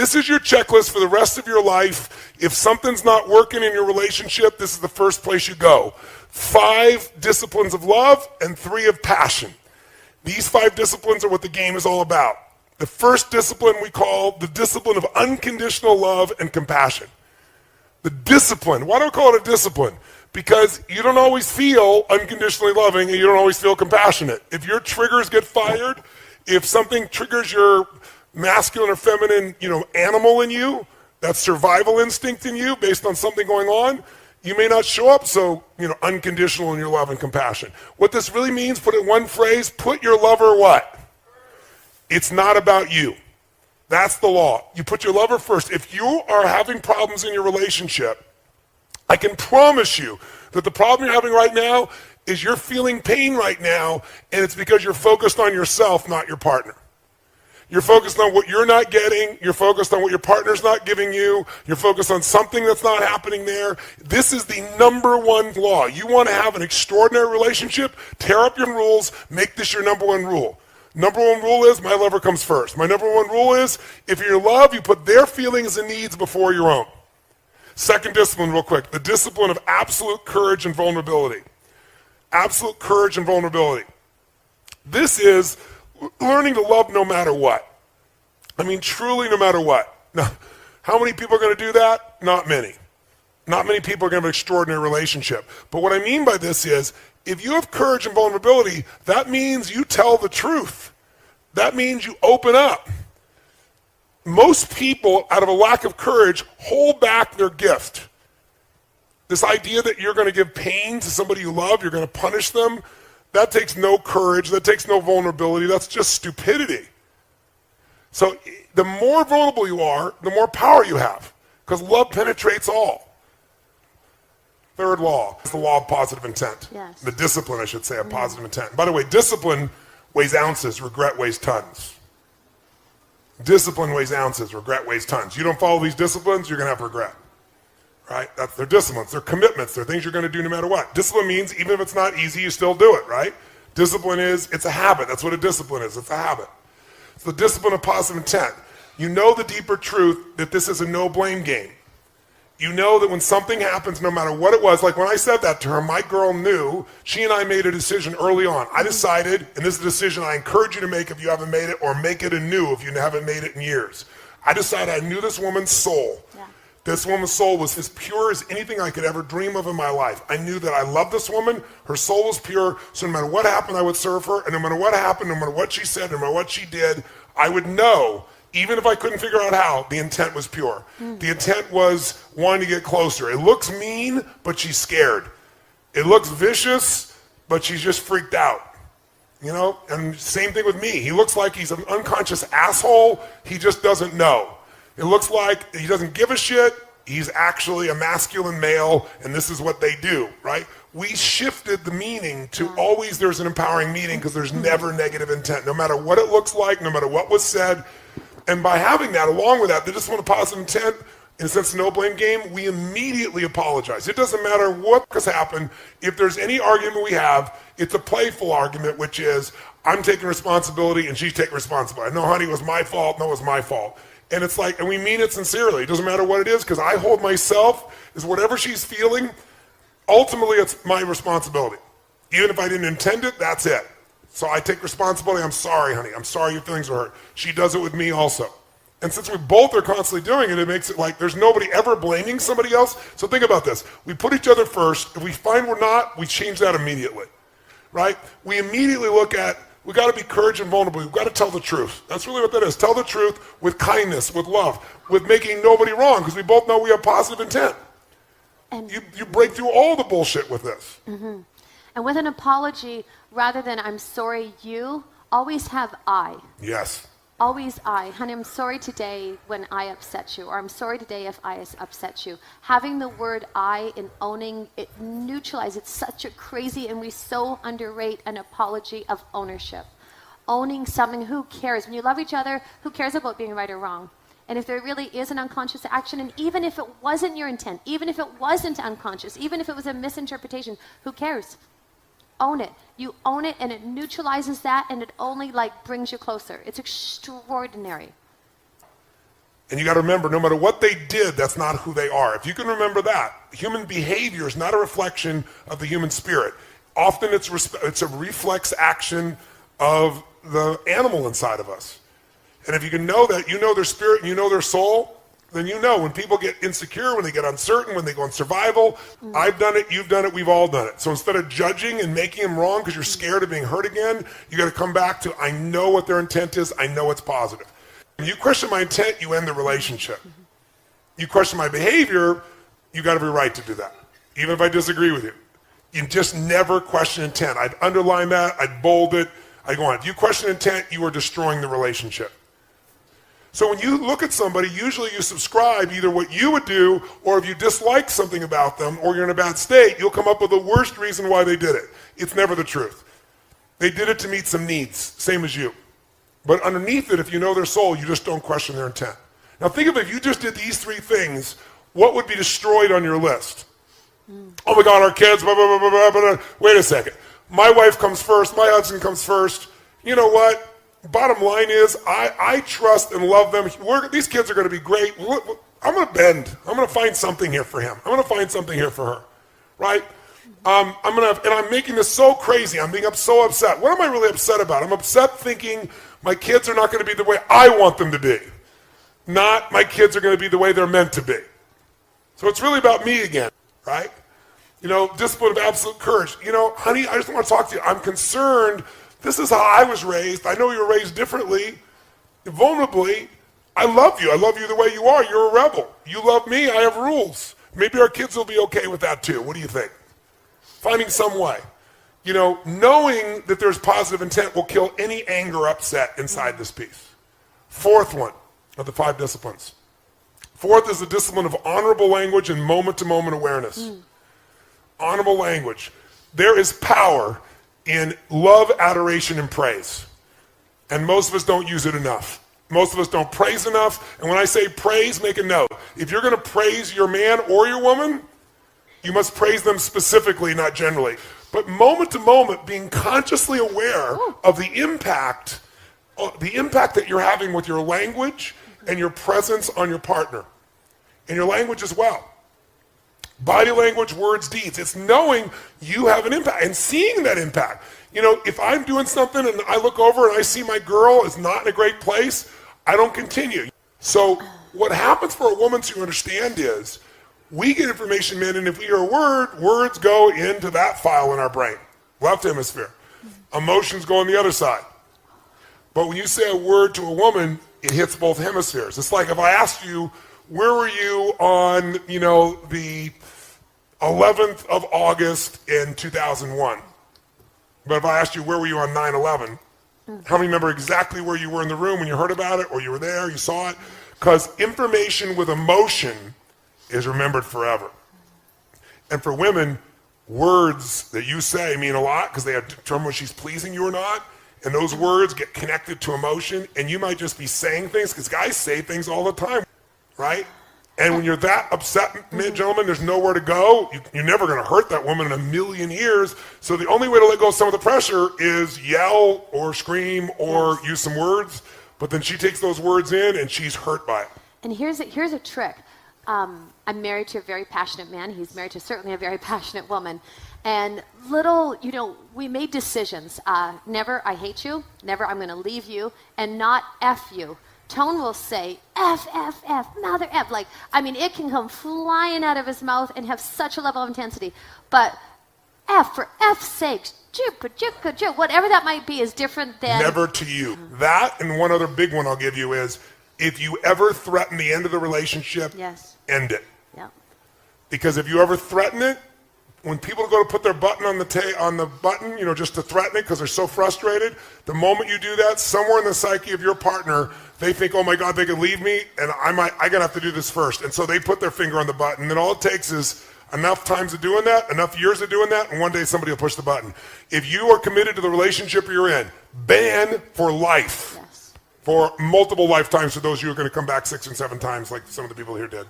This is your checklist for the rest of your life. If something's not working in your relationship, this is the first place you go. 5 disciplines of love and 3 of passion. These 5 disciplines are what the game is all about. The first discipline we call the discipline of unconditional love and compassion. The discipline. Why do I call it a discipline? Because you don't always feel unconditionally loving and you don't always feel compassionate. If your triggers get fired, if something triggers your masculine or feminine, animal in you, that survival instinct in you based on something going on, you may not show up so, unconditional in your love and compassion. What this really means, put it in one phrase, put your lover what? It's not about you. That's the law. You put your lover first. If you are having problems in your relationship, I can promise you that the problem you're having right now is you're feeling pain right now, and it's because you're focused on yourself, not your partner. You're focused on what you're not getting. You're focused on what your partner's not giving you. You're focused on something that's not happening there. This is the number one law. You want to have an extraordinary relationship, tear up your rules, make this your number one rule. Number one rule is my lover comes first. My number one rule is if you're in love, you put their feelings and needs before your own. Second discipline, real quick, the discipline of absolute courage and vulnerability. Absolute courage and vulnerability. This is learning to love no matter what. I mean, truly no matter what. Now, how many people are going to do that? Not many. Not many people are going to have an extraordinary relationship. But what I mean by this is, if you have courage and vulnerability, that means you tell the truth. That means you open up. Most people, out of a lack of courage, hold back their gift. This idea that you're going to give pain to somebody you love, you're going to punish them, that takes no courage, that takes no vulnerability, that's just stupidity. So the more vulnerable you are, the more power you have, because love penetrates all. Third law is the law of positive intent. Yes. The discipline, I should say, of positive intent. By the way, discipline weighs ounces, regret weighs tons. Discipline weighs ounces, regret weighs tons. You don't follow these disciplines, you're going to have regret. Right? That's their disciplines, their commitments, they're things you're going to do no matter what. Discipline means even if it's not easy, you still do it, right? Discipline is, it's a habit. That's what a discipline is. It's a habit. It's the discipline of positive intent. You know the deeper truth that this is a no-blame game. You know that when something happens, no matter what it was, like when I said that to her, my girl knew, she and I made a decision early on. I decided, and this is a decision I encourage you to make if you haven't made it, or make it anew if you haven't made it in years. I decided I knew this woman's soul. Yeah. This woman's soul was as pure as anything I could ever dream of in my life. I knew that I loved this woman, her soul was pure, so no matter what happened, I would serve her, and no matter what happened, no matter what she said, no matter what she did, I would know, even if I couldn't figure out how, the intent was pure. The intent was wanting to get closer. It looks mean, but she's scared. It looks vicious, but she's just freaked out. And same thing with me. He looks like he's an unconscious asshole. He just doesn't know. It looks like he doesn't give a shit. He's actually a masculine male, and this is what they do, right? We shifted the meaning to always there's an empowering meaning because there's never negative intent, no matter what it looks like, no matter what was said. And by having that, along with that, the discipline of positive intent, in a sense, no blame game, we immediately apologize. It doesn't matter what has happened. If there's any argument we have, it's a playful argument, which is, I'm taking responsibility and she's taking responsibility. No, honey, it was my fault. No, it was my fault. And it's like, and we mean it sincerely. It doesn't matter what it is, because I hold myself as whatever she's feeling, ultimately it's my responsibility. Even if I didn't intend it, that's it. So I take responsibility. I'm sorry, honey. I'm sorry your feelings were hurt. She does it with me also. And since we both are constantly doing it, it makes it like there's nobody ever blaming somebody else. So think about this. We put each other first. If we find we're not, we change that immediately, right? We immediately look at, we got to be courage and vulnerable. We've got to tell the truth. That's really what that is. Tell the truth with kindness, with love, with making nobody wrong, because we both know we have positive intent. And you break through all the bullshit with this. Mm-hmm. And with an apology, rather than I'm sorry you, always have I. Yes. Always I. Honey, I'm sorry today when I upset you, or I'm sorry today if I upset you. Having the word I and owning it neutralizes. It's such a crazy, and we so underrate an apology of ownership. Owning something, who cares? When you love each other, who cares about being right or wrong? And if there really is an unconscious action, and even if it wasn't your intent, even if it wasn't unconscious, even if it was a misinterpretation, who cares? Own it. You own it, and it neutralizes that, and it only brings you closer. It's extraordinary. And you got to remember, no matter what they did, that's not who they are. If you can remember that, human behavior is not a reflection of the human spirit. Often it's a reflex action of the animal inside of us. And if you can know that, you know their spirit and you know their soul, then you know when people get insecure, when they get uncertain, when they go in survival, I've done it, you've done it, we've all done it. So instead of judging and making them wrong because you're scared of being hurt again, you got to come back to, I know what their intent is, I know it's positive. When you question my intent, you end the relationship. You question my behavior, you got every right to do that, even if I disagree with you. You just never question intent. I'd underline that, I'd bold it, I'd go on. If you question intent, you are destroying the relationship. So when you look at somebody, usually you subscribe either what you would do, or if you dislike something about them, or you're in a bad state, you'll come up with the worst reason why they did it. It's never the truth. They did it to meet some needs, same as you. But underneath it, if you know their soul, you just don't question their intent. Now think of it, if you just did these three things, what would be destroyed on your list? Oh my God, our kids, blah, blah, blah, blah, blah, blah. Wait a second. My wife comes first, my husband comes first. You know what? Bottom line is, I trust and love them. These kids are going to be great. I'm going to bend. I'm going to find something here for him. I'm going to find something here for her, right? And I'm making this so crazy. I'm being so upset. What am I really upset about? I'm upset thinking my kids are not going to be the way I want them to be. Not my kids are going to be the way they're meant to be. So it's really about me again, right? You know, discipline of absolute courage. You know, honey, I just want to talk to you. I'm concerned. This is how I was raised. I know you were raised differently, vulnerably. I love you. I love you the way you are. You're a rebel. You love me. I have rules. Maybe our kids will be okay with that too. What do you think? Finding some way. You know, knowing that there's positive intent will kill any anger or upset inside this piece. Fourth one of the 5 disciplines. Fourth is the discipline of honorable language and moment-to-moment awareness. Honorable language. There is power in love, adoration, and praise. And most of us don't use it enough. Most of us don't praise enough. And when I say praise, make a note. If you're going to praise your man or your woman, you must praise them specifically, not generally. But moment to moment, being consciously aware of the impact that you're having with your language and your presence on your partner. And your language as well. Body language, words, deeds. It's knowing you have an impact and seeing that impact. You know, if I'm doing something and I look over and I see my girl is not in a great place, I don't continue. So what happens for a woman to understand is we get information in, and if we hear a word, words go into that file in our brain, left hemisphere. Emotions go on the other side. But when you say a word to a woman, it hits both hemispheres. It's like if I asked you, where were you on, you know, the 11th of August in 2001? But if I asked you, where were you on 9/11? How many remember exactly where you were in the room when you heard about it, or you were there, you saw it? Because information with emotion is remembered forever. And for women, words that you say mean a lot because they determine whether she's pleasing you or not. And those words get connected to emotion, and you might just be saying things, because guys say things all the time, right? And when you're that upset, gentlemen, there's nowhere to go. You're never going to hurt that woman in a million years. So the only way to let go of some of the pressure is yell or scream or use some words. But then she takes those words in and she's hurt by it. And here's a trick. I'm married to a very passionate man. He's married to certainly a very passionate woman. And we made decisions. Never, I hate you. Never, I'm going to leave you. And not F you. Tone will say, F, F, F, mother F. Like, I mean, it can come flying out of his mouth and have such a level of intensity. But F, for F's sake, whatever that might be is different than... Never to you. That, and one other big one I'll give you is, if you ever threaten the end of the relationship, end it. Yeah. Because if you ever threaten it, when people go to put their button on the button, you know, just to threaten it because they're so frustrated, the moment you do that, somewhere in the psyche of your partner, they think, oh my God, they could leave me, and I gotta have to do this first. And so they put their finger on the button, and all it takes is enough times of doing that, enough years of doing that, and one day somebody will push the button. If you are committed to the relationship you're in, ban for life. Yes. For multiple lifetimes, for those of you who are going to come back 6 and 7 times like some of the people here did.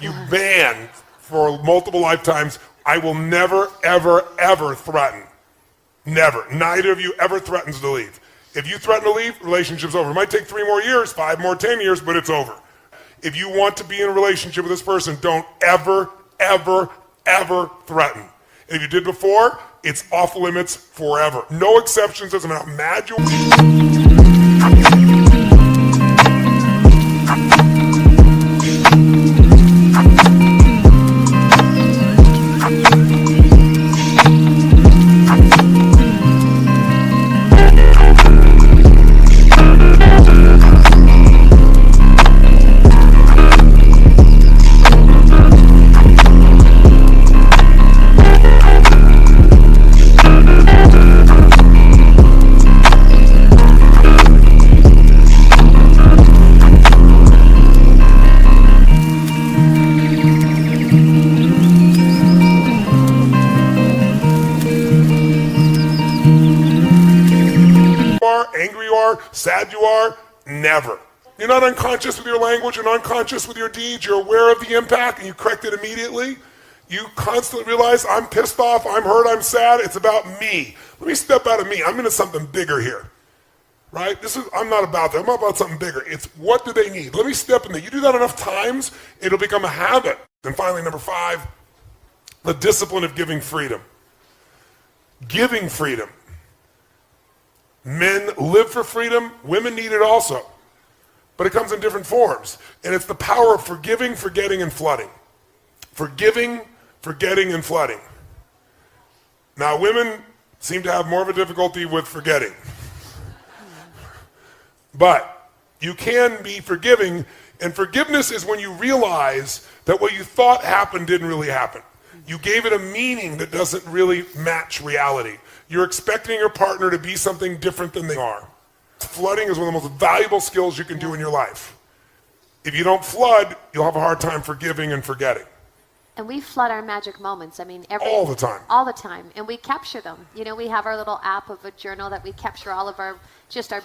You ban for multiple lifetimes. I will never, ever, ever threaten. Never. Neither of you ever threatens to leave. If you threaten to leave, relationship's over. It might take 3 more years, 5 more, 10 years, but it's over. If you want to be in a relationship with this person, don't ever, ever, ever threaten. If you did before, it's off limits forever. No exceptions, doesn't matter how mad you angry you are, sad you are, never. You're not unconscious with your language, you're not unconscious with your deeds, you're aware of the impact and you correct it immediately. You constantly realize, I'm pissed off, I'm hurt, I'm sad, it's about me. Let me step out of me, I'm into something bigger here. Right? I'm not about that, I'm about something bigger. It's what do they need? Let me step in there. You do that enough times, it'll become a habit. And finally, number 5, the discipline of giving freedom. Giving freedom. Men live for freedom, women need it also. But it comes in different forms. And it's the power of forgiving, forgetting, and flooding. Forgiving, forgetting, and flooding. Now, women seem to have more of a difficulty with forgetting. But you can be forgiving, and forgiveness is when you realize that what you thought happened didn't really happen. You gave it a meaning that doesn't really match reality. You're expecting your partner to be something different than they are. Flooding is one of the most valuable skills you can do in your life. If you don't flood, you'll have a hard time forgiving and forgetting. And we flood our magic moments. I mean, all the time. All the time. And we capture them. You know, we have our little app of a journal that we capture all of our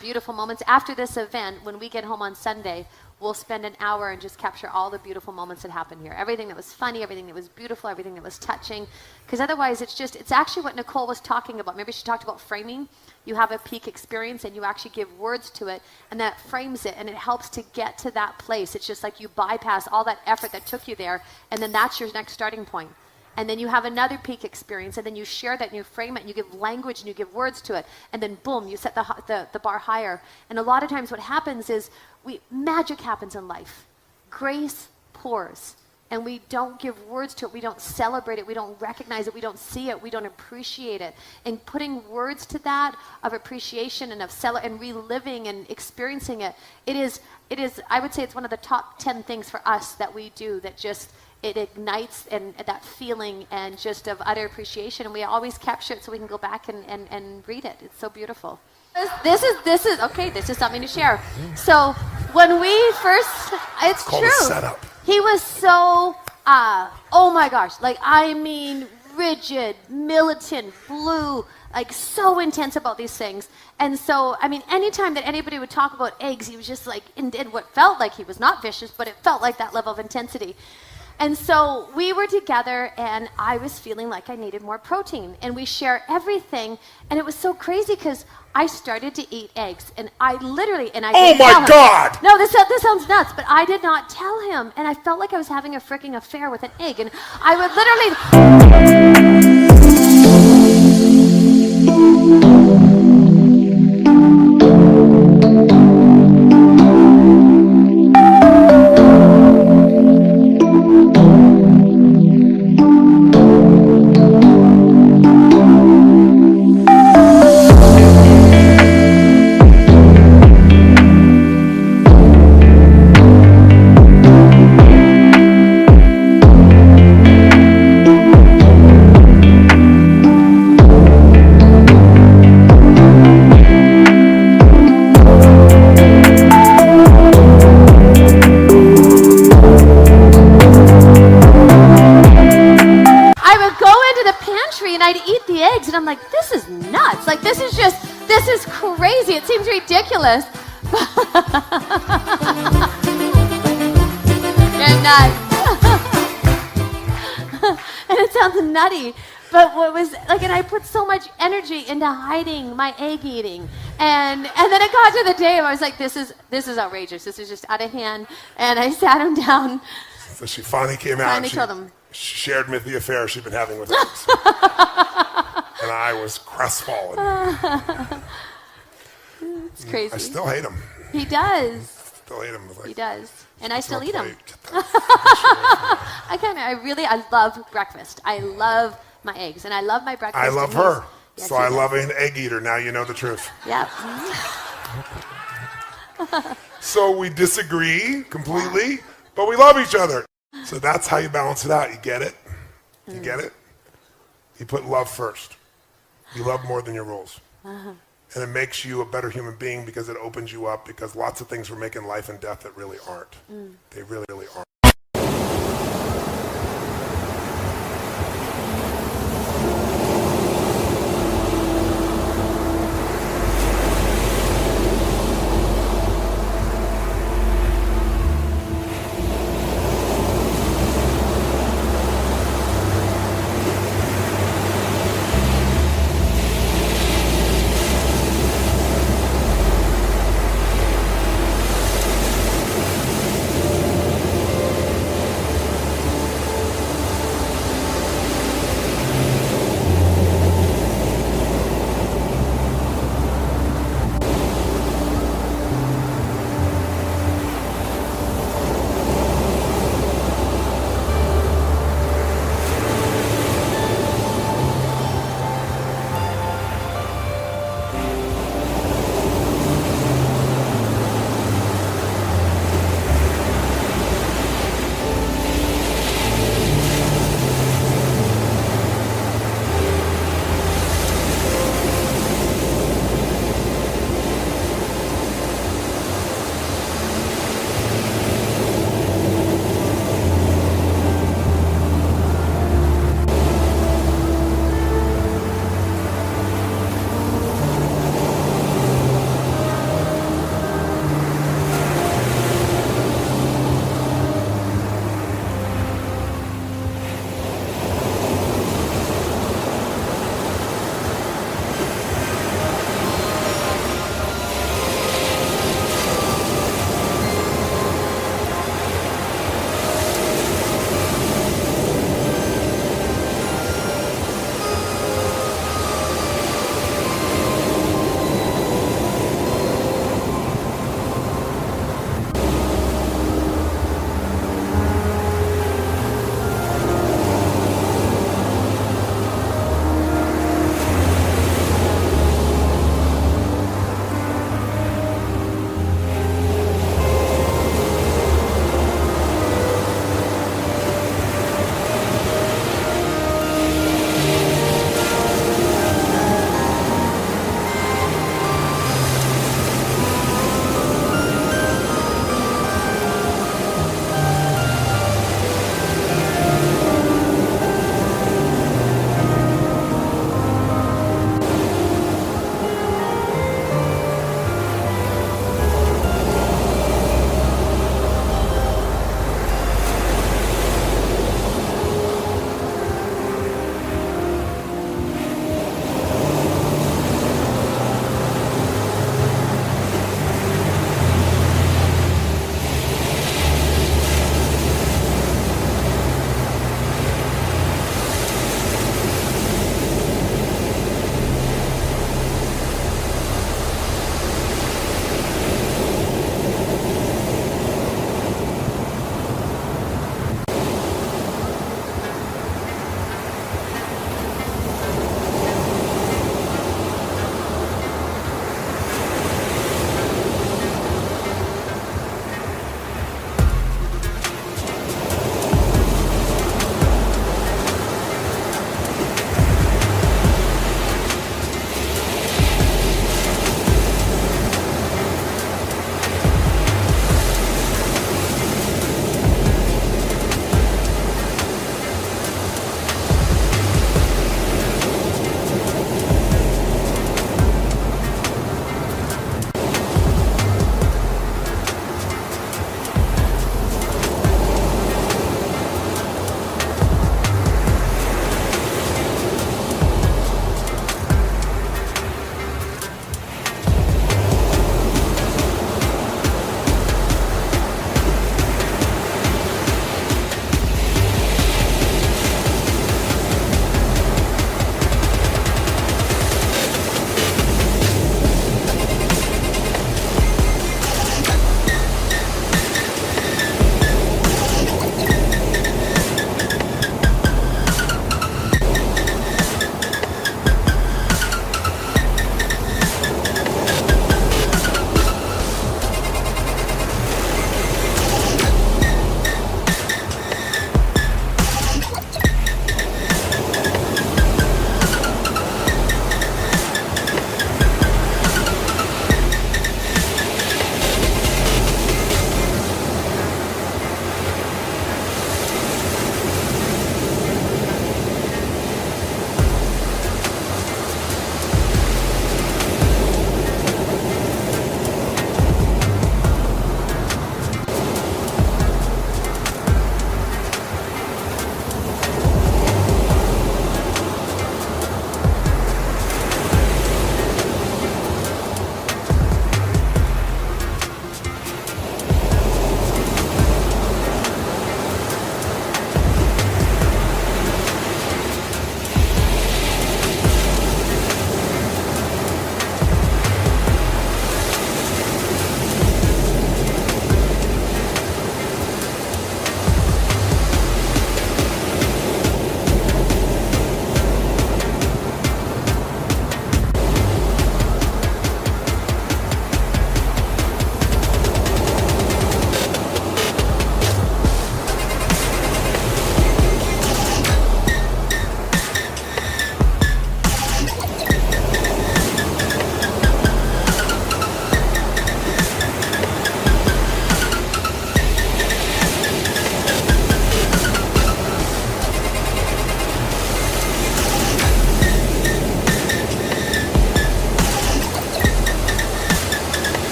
beautiful moments. After this event, when we get home on Sunday, we'll spend an hour and just capture all the beautiful moments that happened here. Everything that was funny, everything that was beautiful, everything that was touching. Because otherwise, it's actually what Nicole was talking about. Maybe she talked about framing. You have a peak experience and you actually give words to it, and that frames it, and it helps to get to that place. It's just like you bypass all that effort that took you there, and then that's your next starting point. And then you have another peak experience, and then you share that and you frame it and you give language and you give words to it, and then boom, you set the bar higher. And a lot of times what happens is magic happens in life. Grace pours, and we don't give words to it, we don't celebrate it, we don't recognize it, we don't see it, we don't appreciate it. And putting words to that of appreciation and and reliving and experiencing it, it is, I would say it's one of the top 10 things for us that we do that just, it ignites and that feeling and just of utter appreciation, and we always capture it so we can go back and read it. It's so beautiful. This is something to share. So when we first, it's called true. A setup. He was so, oh my gosh, like I mean, rigid, militant, blue, like so intense about these things. And so, I mean, anytime that anybody would talk about eggs, he was just like, and did what felt like he was not vicious, but it felt like that level of intensity. And so we were together, and I was feeling like I needed more protein. And we share everything, and it was so crazy because I started to eat eggs, and I literally, and I oh didn't my tell him. God! No, this sounds nuts, but I did not tell him, and I felt like I was having a freaking affair with an egg, and I would literally. And I'm like, this is nuts. Like, this is crazy. It seems ridiculous. You're nuts. And it sounds nutty. But what was like, and I put so much energy into hiding my egg eating, and then it got to the day where I was like, this is outrageous. This is just out of hand. And I sat him down. So she finally came out. Finally told him. She shared me the affair she'd been having with eggs. And I was crestfallen. It's crazy. I still hate him. He does. Still hate him. Like, He does. And I still eat him. I love breakfast. I love my eggs, and I love my breakfast. I love her. Yes, So I love an egg eater. Now you know the truth. Yep. So we disagree completely, but we love each other. So that's how you balance it out. You get it? You get it? You put love first. You love more than your rules. And it makes you a better human being because it opens you up, because lots of things we're making life and death that really aren't. They really, really aren't.